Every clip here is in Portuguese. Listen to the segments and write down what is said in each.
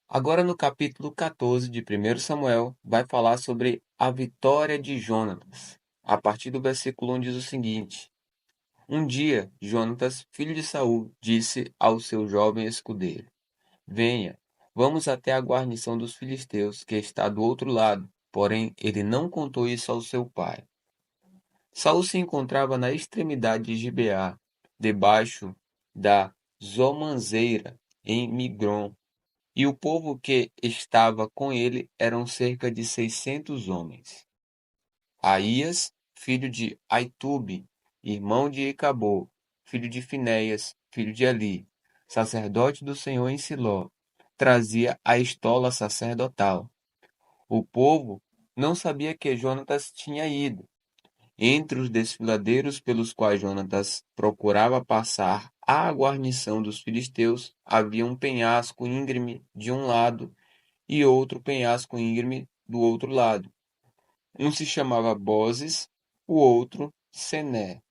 Agora no capítulo 14 de 1 Samuel, vai falar sobre a vitória de Jonatas. A partir do versículo 1 diz o seguinte: Um dia, Jonatas, filho de Saul, disse ao seu jovem escudeiro: Venha, vamos até a guarnição dos filisteus, que está do outro lado. Porém, ele não contou isso ao seu pai. Saul se encontrava na extremidade de Gibeá, debaixo da Zomanzeira, em Migron, e o povo que estava com ele eram cerca de 600 homens. Aías, filho de Aitube, irmão de Icabô, filho de Finéias, filho de Eli, sacerdote do Senhor em Siló, trazia a estola sacerdotal. O povo não sabia que Jonatas tinha ido. Entre os desfiladeiros pelos quais Jonatas procurava passar à guarnição dos filisteus, havia um penhasco íngreme de um lado e outro penhasco íngreme do outro lado. Um se chamava Bozes, o outro Sené.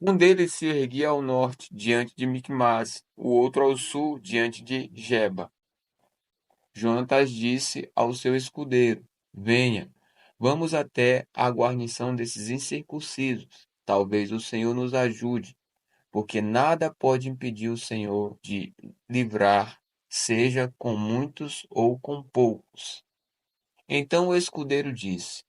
Um deles se erguia ao norte, diante de Micmas, o outro ao sul, diante de Geba. Jonatas disse ao seu escudeiro: Venha, vamos até a guarnição desses incircuncisos. Talvez o Senhor nos ajude, porque nada pode impedir o Senhor de livrar, seja com muitos ou com poucos. Então o escudeiro disse: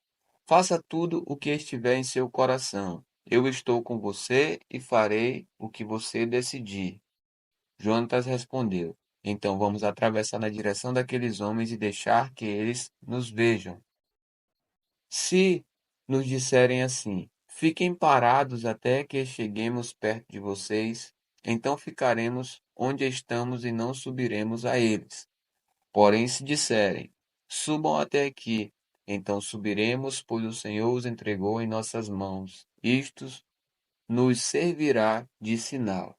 Faça tudo o que estiver em seu coração. Eu estou com você e farei o que você decidir. Jonatas respondeu: Então vamos atravessar na direção daqueles homens e deixar que eles nos vejam. Se nos disserem assim: Fiquem parados até que cheguemos perto de vocês, então ficaremos onde estamos e não subiremos a eles. Porém, se disserem: Subam até aqui, então subiremos, pois o Senhor os entregou em nossas mãos. Isto nos servirá de sinal.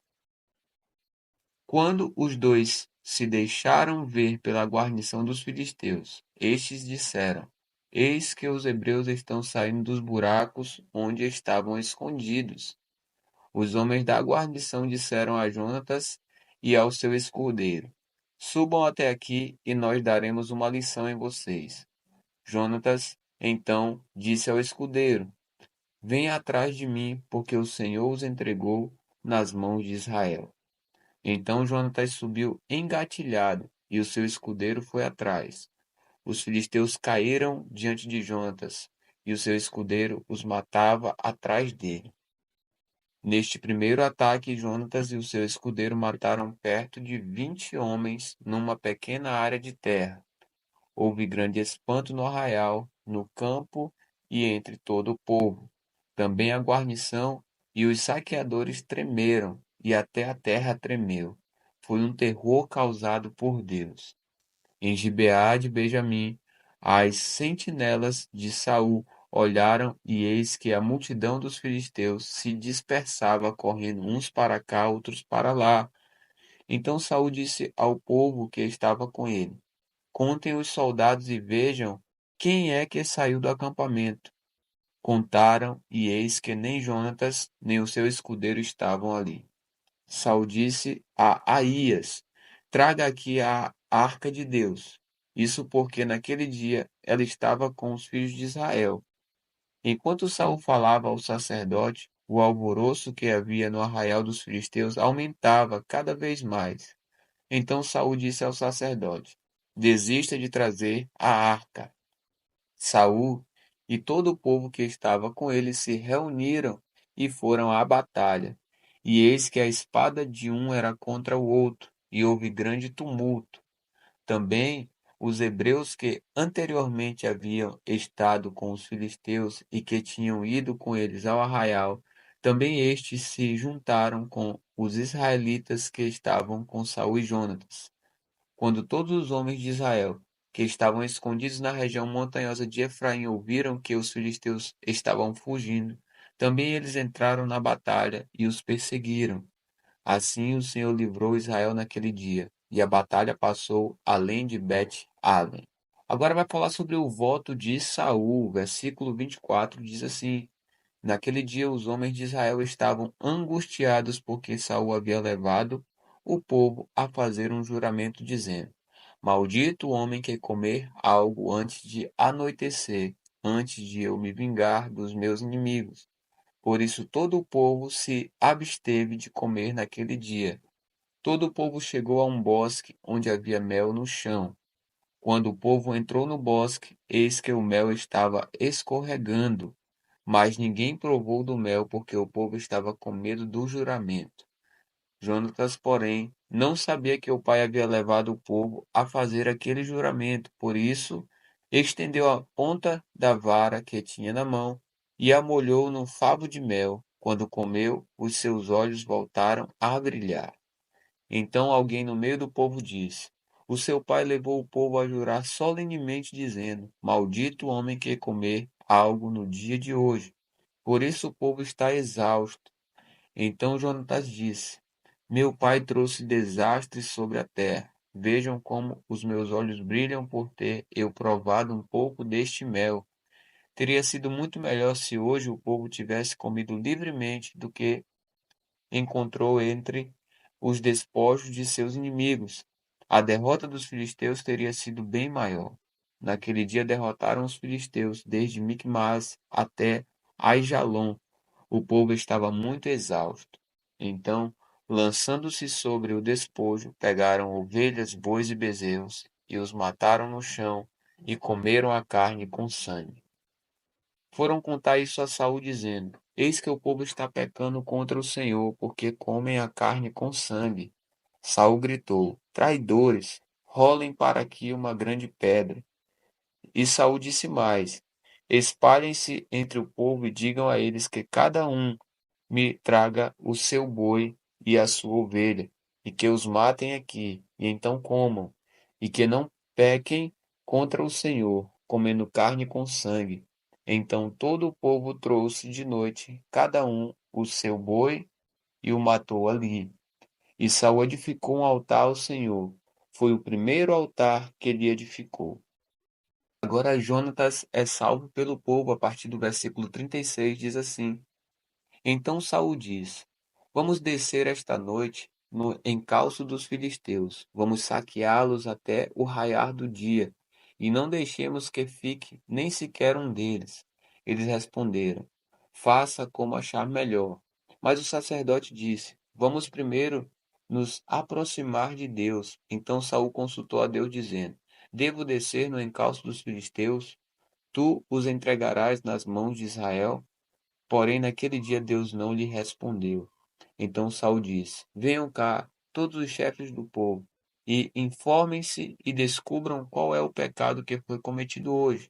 Quando os dois se deixaram ver pela guarnição dos filisteus, estes disseram: Eis que os hebreus estão saindo dos buracos onde estavam escondidos. Os homens da guarnição disseram a Jonatas e ao seu escudeiro: Subam até aqui e nós daremos uma lição em vocês. Jonatas então disse ao escudeiro: Venha atrás de mim, porque o Senhor os entregou nas mãos de Israel. Então Jonatas subiu engatilhado, e o seu escudeiro foi atrás. Os filisteus caíram diante de Jonatas, e o seu escudeiro os matava atrás dele. Neste primeiro ataque, Jonatas e o seu escudeiro mataram perto de 20 homens numa pequena área de terra. Houve grande espanto no arraial, no campo e entre todo o povo. Também a guarnição e os saqueadores tremeram, e até a terra tremeu. Foi um terror causado por Deus. Em Gibeá de Benjamim, as sentinelas de Saul olharam, e eis que a multidão dos filisteus se dispersava, correndo uns para cá, outros para lá. Então Saul disse ao povo que estava com ele: Contem os soldados e vejam quem é que saiu do acampamento. Contaram, e eis que nem Jonatas, nem o seu escudeiro estavam ali. Saul disse a Aías: Traga aqui a arca de Deus. Isso porque naquele dia ela estava com os filhos de Israel. Enquanto Saul falava ao sacerdote, o alvoroço que havia no arraial dos filisteus aumentava cada vez mais. Então Saul disse ao sacerdote: Desista de trazer a arca. Saul e todo o povo que estava com ele se reuniram e foram à batalha. E eis que a espada de um era contra o outro, e houve grande tumulto. Também os hebreus que anteriormente haviam estado com os filisteus e que tinham ido com eles ao arraial, também estes se juntaram com os israelitas que estavam com Saul e Jonatas. Quando todos os homens de Israel, que estavam escondidos na região montanhosa de Efraim, ouviram que os filisteus estavam fugindo, também eles entraram na batalha e os perseguiram. Assim o Senhor livrou Israel naquele dia, e a batalha passou além de Bet-Aven. Agora vai falar sobre o voto de Saul, versículo 24 diz assim: Naquele dia os homens de Israel estavam angustiados porque Saul havia levado o povo a fazer um juramento dizendo: Maldito o homem que comer algo antes de anoitecer, antes de eu me vingar dos meus inimigos. Por isso todo o povo se absteve de comer naquele dia. Todo o povo chegou a um bosque onde havia mel no chão. Quando o povo entrou no bosque, eis que o mel estava escorregando. Mas ninguém provou do mel, porque o povo estava com medo do juramento. Jonatas, porém, não sabia que o pai havia levado o povo a fazer aquele juramento. Por isso, estendeu a ponta da vara que tinha na mão e a molhou num favo de mel. Quando comeu, os seus olhos voltaram a brilhar. Então alguém no meio do povo disse: O seu pai levou o povo a jurar solenemente, dizendo: Maldito o homem que comer algo no dia de hoje. Por isso o povo está exausto. Então Jonatas disse: Meu pai trouxe desastres sobre a terra. Vejam como os meus olhos brilham por ter eu provado um pouco deste mel. Teria sido muito melhor se hoje o povo tivesse comido livremente do que encontrou entre os despojos de seus inimigos. A derrota dos filisteus teria sido bem maior. Naquele dia derrotaram os filisteus desde Micmas até Aijalon. O povo estava muito exausto. Então, lançando-se sobre o despojo, pegaram ovelhas, bois e bezerros e os mataram no chão e comeram a carne com sangue. Foram contar isso a Saul, dizendo: Eis que o povo está pecando contra o Senhor, porque comem a carne com sangue. Saul gritou: Traidores, rolem para aqui uma grande pedra. E Saul disse mais: Espalhem-se entre o povo e digam a eles que cada um me traga o seu boi e a sua ovelha, e que os matem aqui, e então comam, e que não pequem contra o Senhor, comendo carne com sangue. Então todo o povo trouxe de noite, cada um o seu boi, e o matou ali. E Saul edificou um altar ao Senhor. Foi o primeiro altar que ele edificou. Agora Jonatas é salvo pelo povo, a partir do versículo 36, diz assim: Então Saul diz: Vamos descer esta noite no encalço dos filisteus, vamos saqueá-los até o raiar do dia, e não deixemos que fique nem sequer um deles. Eles responderam: Faça como achar melhor. Mas o sacerdote disse: Vamos primeiro nos aproximar de Deus. Então Saul consultou a Deus, dizendo: Devo descer no encalço dos filisteus? Tu os entregarás nas mãos de Israel? Porém, naquele dia Deus não lhe respondeu. Então Saul disse: Venham cá, todos os chefes do povo, e informem-se e descubram qual é o pecado que foi cometido hoje.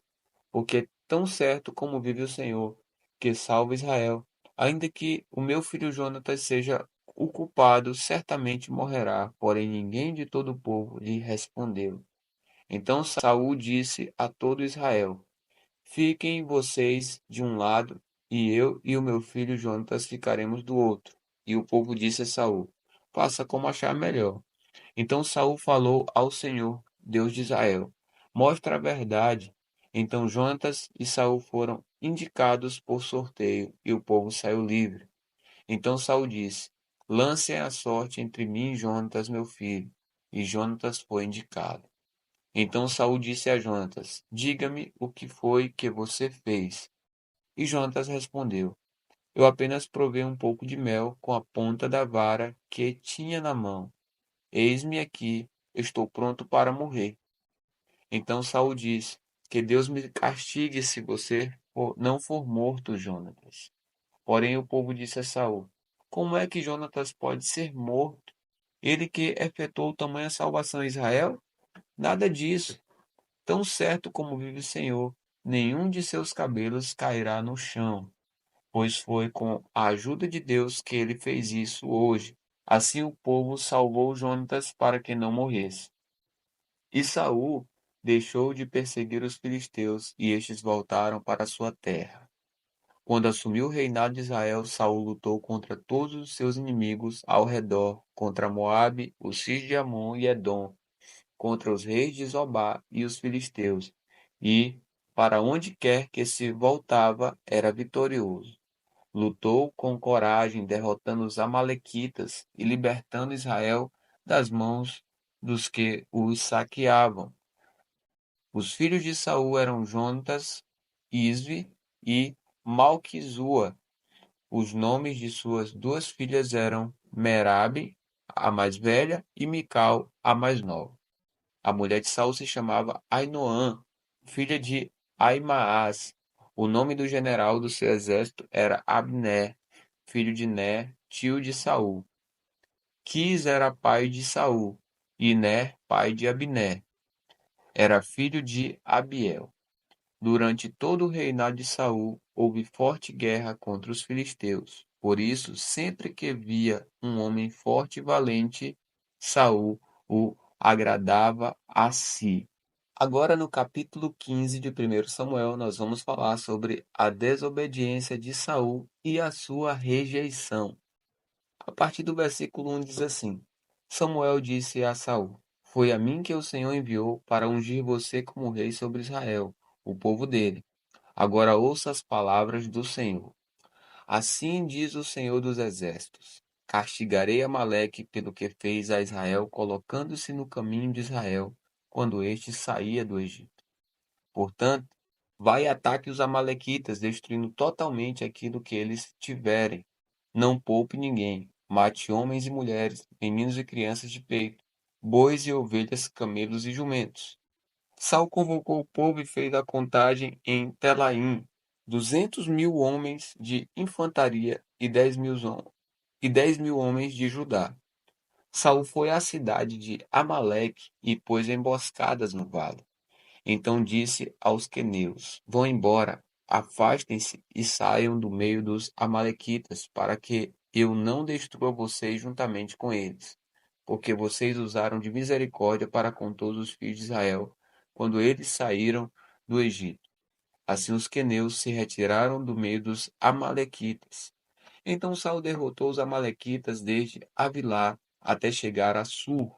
Porque tão certo como vive o Senhor, que salva Israel, ainda que o meu filho Jonatas seja o culpado, certamente morrerá. Porém, ninguém de todo o povo lhe respondeu. Então Saul disse a todo Israel: Fiquem vocês de um lado, e eu e o meu filho Jonatas ficaremos do outro. E o povo disse a Saul: Faça como achar melhor. Então Saul falou ao Senhor, Deus de Israel: Mostra a verdade. Então Jonatas e Saul foram indicados por sorteio, e o povo saiu livre. Então Saul disse: Lancem a sorte entre mim e Jonatas, meu filho. E Jonatas foi indicado. Então Saul disse a Jonatas: Diga-me o que foi que você fez. E Jonatas respondeu: Eu apenas provei um pouco de mel com a ponta da vara que tinha na mão. Eis-me aqui, estou pronto para morrer. Então Saul disse: Que Deus me castigue se você não for morto, Jonatas. Porém o povo disse a Saul: Como é que Jonatas pode ser morto? Ele que efetuou tamanha salvação a Israel? Nada disso. Tão certo como vive o Senhor, nenhum de seus cabelos cairá no chão, pois foi com a ajuda de Deus que ele fez isso hoje. Assim o povo salvou Jonatas para que não morresse. E Saul deixou de perseguir os filisteus, e estes voltaram para sua terra. Quando assumiu o reinado de Israel, Saul lutou contra todos os seus inimigos ao redor, contra Moabe, os filhos de Amon e Edom, contra os reis de Zobá e os filisteus, e, para onde quer que se voltava, era vitorioso. Lutou com coragem, derrotando os amalequitas e libertando Israel das mãos dos que os saqueavam. Os filhos de Saul eram Jonatas, Isvi e Malquizua. Os nomes de suas duas filhas eram Merabe, a mais velha, e Mical, a mais nova. A mulher de Saul se chamava Ainoã, filha de Aimaas. O nome do general do seu exército era Abner, filho de Ner, tio de Saul. Quis era pai de Saul, e Ner, pai de Abner. Era filho de Abiel. Durante todo o reinado de Saul, houve forte guerra contra os filisteus. Por isso, sempre que via um homem forte e valente, Saul o agradava a si. Agora, no capítulo 15 de 1 Samuel, nós vamos falar sobre a desobediência de Saul e a sua rejeição. A partir do versículo 1 diz assim: Samuel disse a Saul: Foi a mim que o Senhor enviou para ungir você como rei sobre Israel, o povo dele. Agora ouça as palavras do Senhor. Assim diz o Senhor dos Exércitos: Castigarei Amaleque pelo que fez a Israel, colocando-se no caminho de Israel, quando este saía do Egito. Portanto, vai e ataque os amalequitas, destruindo totalmente aquilo que eles tiverem. Não poupe ninguém. Mate homens e mulheres, meninos e crianças de peito, bois e ovelhas, camelos e jumentos. Saul convocou o povo e fez a contagem em Telaim, 200.000 homens de infantaria e 10.000 homens de Judá. Saul foi à cidade de Amaleque e pôs emboscadas no vale. Então disse aos queneus: Vão embora, afastem-se e saiam do meio dos amalequitas, para que eu não destrua vocês juntamente com eles, porque vocês usaram de misericórdia para com todos os filhos de Israel, quando eles saíram do Egito. Assim os queneus se retiraram do meio dos amalequitas. Então Saul derrotou os amalequitas desde Avilá até chegar a Sur,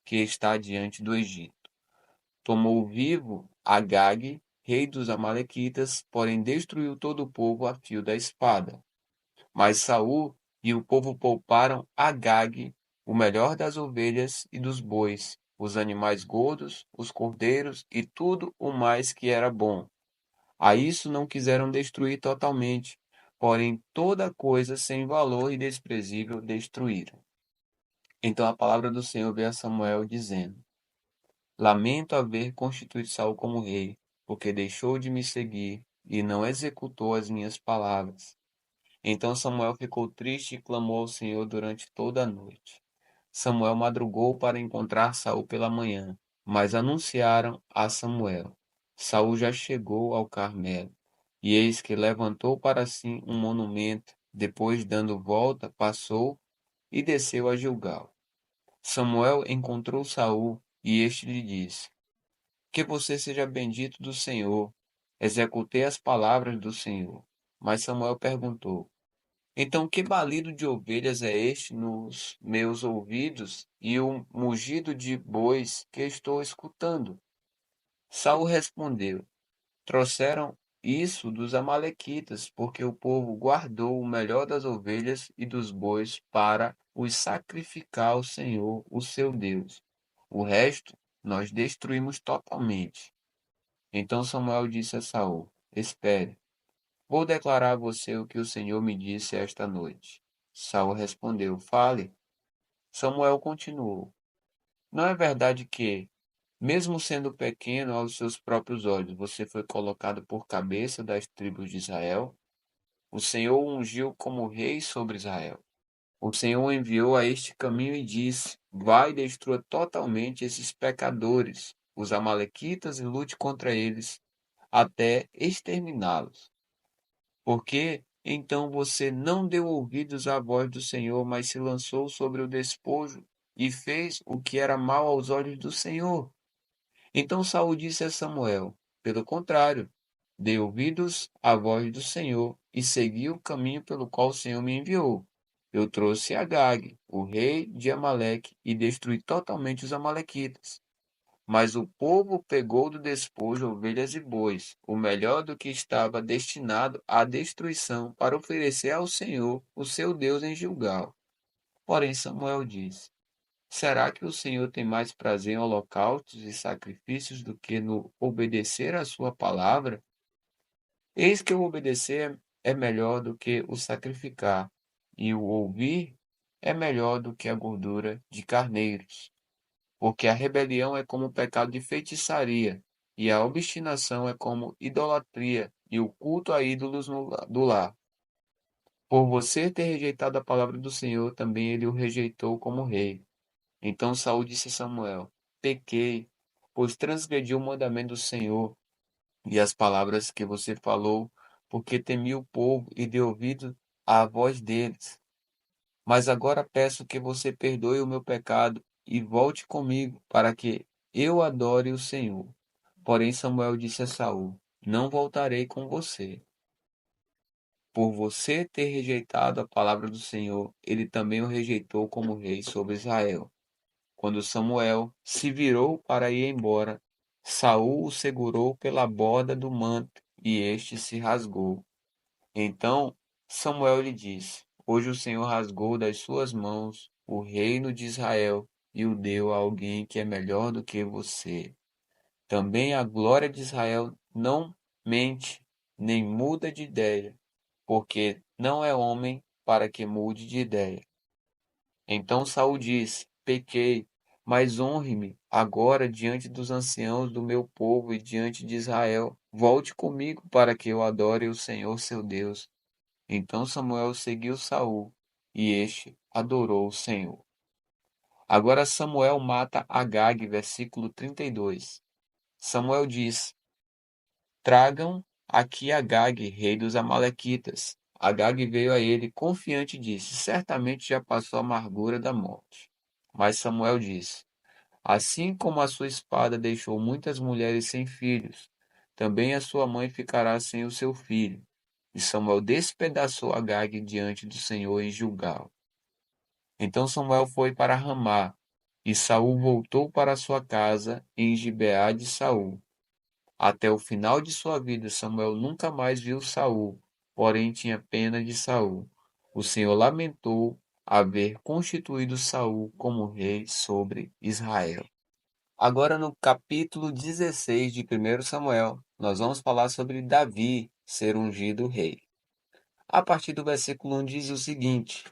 que está diante do Egito. Tomou vivo Agag, rei dos amalequitas, porém destruiu todo o povo a fio da espada. Mas Saul e o povo pouparam Agag, o melhor das ovelhas e dos bois, os animais gordos, os cordeiros e tudo o mais que era bom. A isso não quiseram destruir totalmente, porém toda coisa sem valor e desprezível destruíram. Então a palavra do Senhor veio a Samuel dizendo: Lamento haver constituído Saul como rei, porque deixou de me seguir e não executou as minhas palavras. Então Samuel ficou triste e clamou ao Senhor durante toda a noite. Samuel madrugou para encontrar Saul pela manhã, mas anunciaram a Samuel: Saul já chegou ao Carmelo. E eis que levantou para si um monumento, depois dando volta, passou e desceu a Gilgal. Samuel encontrou Saul e este lhe disse: Que você seja bendito do Senhor. Executei as palavras do Senhor. Mas Samuel perguntou: Então que balido de ovelhas é este nos meus ouvidos e o mugido de bois que estou escutando? Saul respondeu: Trouxeram isso dos amalequitas, porque o povo guardou o melhor das ovelhas e dos bois para os sacrificar ao Senhor, o seu Deus. O resto nós destruímos totalmente. Então Samuel disse a Saul: Espere, vou declarar a você o que o Senhor me disse esta noite. Saul respondeu: Fale. Samuel continuou: Não é verdade que, mesmo sendo pequeno aos seus próprios olhos, você foi colocado por cabeça das tribos de Israel? O Senhor o ungiu como rei sobre Israel. O Senhor o enviou a este caminho e disse: Vai e destrua totalmente esses pecadores, os amalequitas, e lute contra eles até exterminá-los. Porque então você não deu ouvidos à voz do Senhor, mas se lançou sobre o despojo e fez o que era mal aos olhos do Senhor. Então Saul disse a Samuel: Pelo contrário, dei ouvidos à voz do Senhor e segui o caminho pelo qual o Senhor me enviou. Eu trouxe Agag, o rei de Amaleque, e destruí totalmente os amalequitas. Mas o povo pegou do despojo ovelhas e bois, o melhor do que estava destinado à destruição, para oferecer ao Senhor, o seu Deus, em Gilgal. Porém Samuel disse: Será que o Senhor tem mais prazer em holocaustos e sacrifícios do que no obedecer à sua palavra? Eis que o obedecer é melhor do que o sacrificar, e o ouvir é melhor do que a gordura de carneiros. Porque a rebelião é como o pecado de feitiçaria, e a obstinação é como idolatria, e o culto a ídolos do lar. Por você ter rejeitado a palavra do Senhor, também ele o rejeitou como rei. Então Saul disse a Samuel: Pequei, pois transgredi o mandamento do Senhor e as palavras que você falou, porque temi o povo e dei ouvido à voz deles. Mas agora peço que você perdoe o meu pecado e volte comigo, para que eu adore o Senhor. Porém Samuel disse a Saul: Não voltarei com você. Por você ter rejeitado a palavra do Senhor, ele também o rejeitou como rei sobre Israel. Quando Samuel se virou para ir embora, Saul o segurou pela borda do manto e este se rasgou. Então Samuel lhe disse: Hoje o Senhor rasgou das suas mãos o reino de Israel e o deu a alguém que é melhor do que você. Também a glória de Israel não mente, nem muda de ideia, porque não é homem para que mude de ideia. Então Saul disse: Pequei, mas honre-me agora diante dos anciãos do meu povo e diante de Israel. Volte comigo para que eu adore o Senhor seu Deus. Então Samuel seguiu Saul, e este adorou o Senhor. Agora Samuel mata Agag, versículo 32. Samuel diz: Tragam aqui Agag, rei dos amalequitas. Agag veio a ele confiante e disse: Certamente já passou a amargura da morte. Mas Samuel disse: Assim como a sua espada deixou muitas mulheres sem filhos, também a sua mãe ficará sem o seu filho. E Samuel despedaçou Agag diante do Senhor em Gilgal. Então Samuel foi para Ramá, e Saul voltou para sua casa em Gibeá de Saul. Até o final de sua vida, Samuel nunca mais viu Saul, porém tinha pena de Saul. O Senhor lamentou haver constituído Saul como rei sobre Israel. Agora no capítulo 16 de 1 Samuel, nós vamos falar sobre Davi ser ungido rei. A partir do versículo 1 diz o seguinte: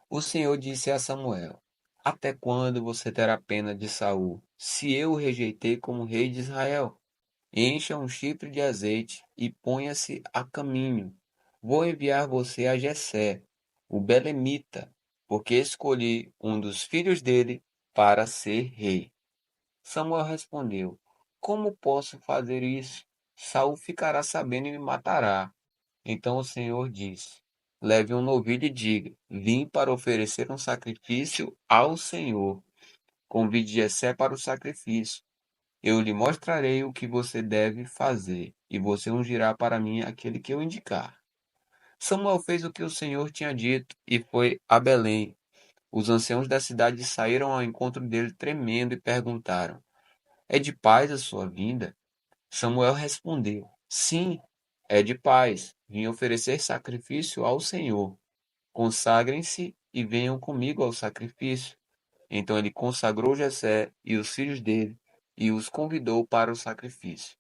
O Senhor disse a Samuel: Até quando você terá pena de Saul, se eu o rejeitei como rei de Israel? Encha um chifre de azeite e ponha-se a caminho. Vou enviar você a Jessé, o belemita, porque escolhi um dos filhos dele para ser rei. Samuel respondeu: Como posso fazer isso? Saul ficará sabendo e me matará. Então o Senhor disse: Leve um novilho e diga: Vim para oferecer um sacrifício ao Senhor. Convide Jessé para o sacrifício. Eu lhe mostrarei o que você deve fazer, e você ungirá para mim aquele que eu indicar. Samuel fez o que o Senhor tinha dito e foi a Belém. Os anciãos da cidade saíram ao encontro dele tremendo e perguntaram: É de paz a sua vinda? Samuel respondeu: Sim, é de paz. Vim oferecer sacrifício ao Senhor. Consagrem-se e venham comigo ao sacrifício. Então ele consagrou Jessé e os filhos dele e os convidou para o sacrifício.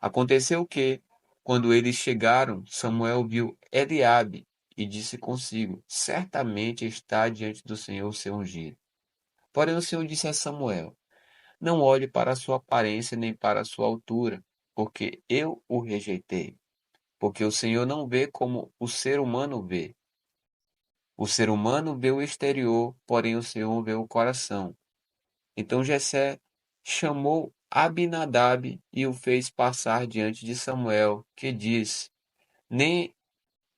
Aconteceu que, quando eles chegaram, Samuel viu Eliabe e disse consigo: Certamente está diante do Senhor o seu ungido. Porém o Senhor disse a Samuel: Não olhe para a sua aparência nem para a sua altura, porque eu o rejeitei. Porque o Senhor não vê como o ser humano vê. O ser humano vê o exterior, porém o Senhor vê o coração. Então Jessé chamou Abinadab e o fez passar diante de Samuel, que disse: Nem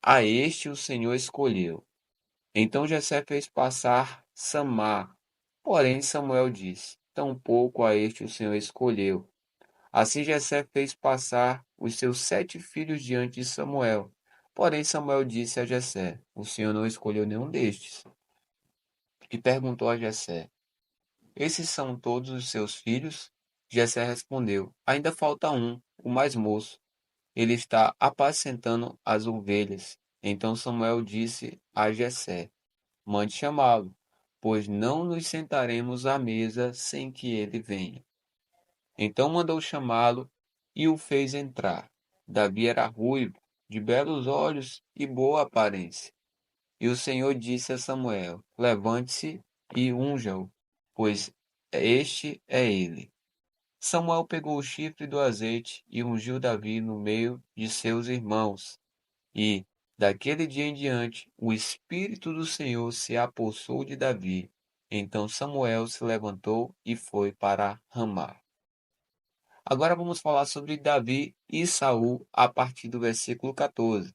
a este o Senhor escolheu. Então Jessé fez passar Samar. Porém Samuel disse: Tampouco a este o Senhor escolheu. Assim Jessé fez passar os seus 7 filhos diante de Samuel. Porém Samuel disse a Jessé: O Senhor não escolheu nenhum destes. E perguntou a Jessé: Esses são todos os seus filhos? Jessé respondeu: Ainda falta um, o mais moço. Ele está apacentando as ovelhas. Então Samuel disse a Jessé: Mande chamá-lo. pois não nos sentaremos à mesa sem que ele venha. Então mandou chamá-lo e o fez entrar. Davi era ruivo, de belos olhos e boa aparência. E o Senhor disse a Samuel: Levante-se e unja-o, pois este é ele. Samuel pegou o chifre do azeite e ungiu Davi no meio de seus irmãos. E, daquele dia em diante, o Espírito do Senhor se apossou de Davi. Então Samuel se levantou e foi para Ramá. Agora vamos falar sobre Davi e Saul a partir do versículo 14.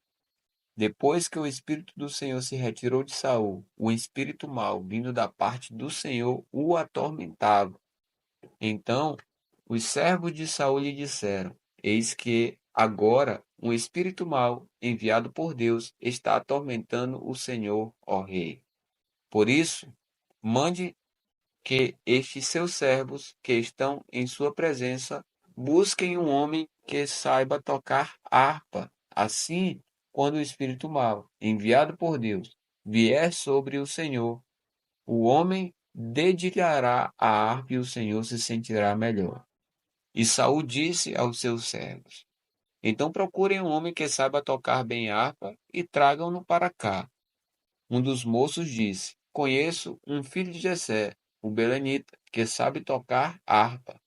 Depois que o Espírito do Senhor se retirou de Saul, o espírito mau, vindo da parte do Senhor, o atormentava. Então os servos de Saul lhe disseram: Eis que agora um espírito mau, enviado por Deus, está atormentando o Senhor, ó rei. Por isso, mande que estes seus servos, que estão em sua presença, busquem um homem que saiba tocar harpa. Assim, quando o espírito mau, enviado por Deus, vier sobre o Senhor, o homem dedilhará a harpa e o Senhor se sentirá melhor. E Saul disse aos seus servos: Então procurem um homem que saiba tocar bem harpa e tragam-no para cá. Um dos moços disse: Conheço um filho de Jessé, o belenita, que sabe tocar harpa.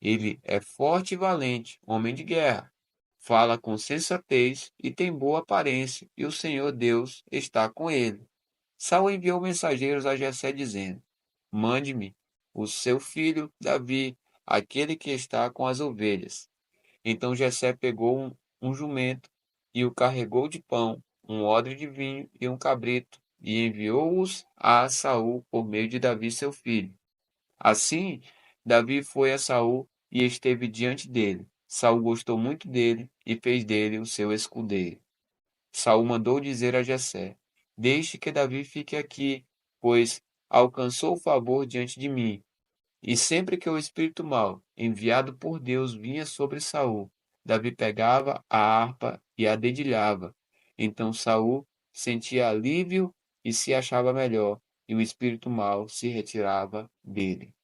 Ele é forte e valente, homem de guerra. Fala com sensatez e tem boa aparência, e o Senhor Deus está com ele. Saul enviou mensageiros a Jessé dizendo: Mande-me o seu filho Davi, aquele que está com as ovelhas. Então Jessé pegou um jumento e o carregou de pão, um odre de vinho e um cabrito, e enviou-os a Saul por meio de Davi seu filho. Assim, Davi foi a Saul e esteve diante dele. Saul gostou muito dele e fez dele o seu escudeiro. Saul mandou dizer a Jessé: Deixe que Davi fique aqui, pois alcançou o favor diante de mim. E sempre que o espírito mau, enviado por Deus, vinha sobre Saul, Davi pegava a harpa e a dedilhava. Então Saul sentia alívio e se achava melhor, e o espírito mau se retirava dele.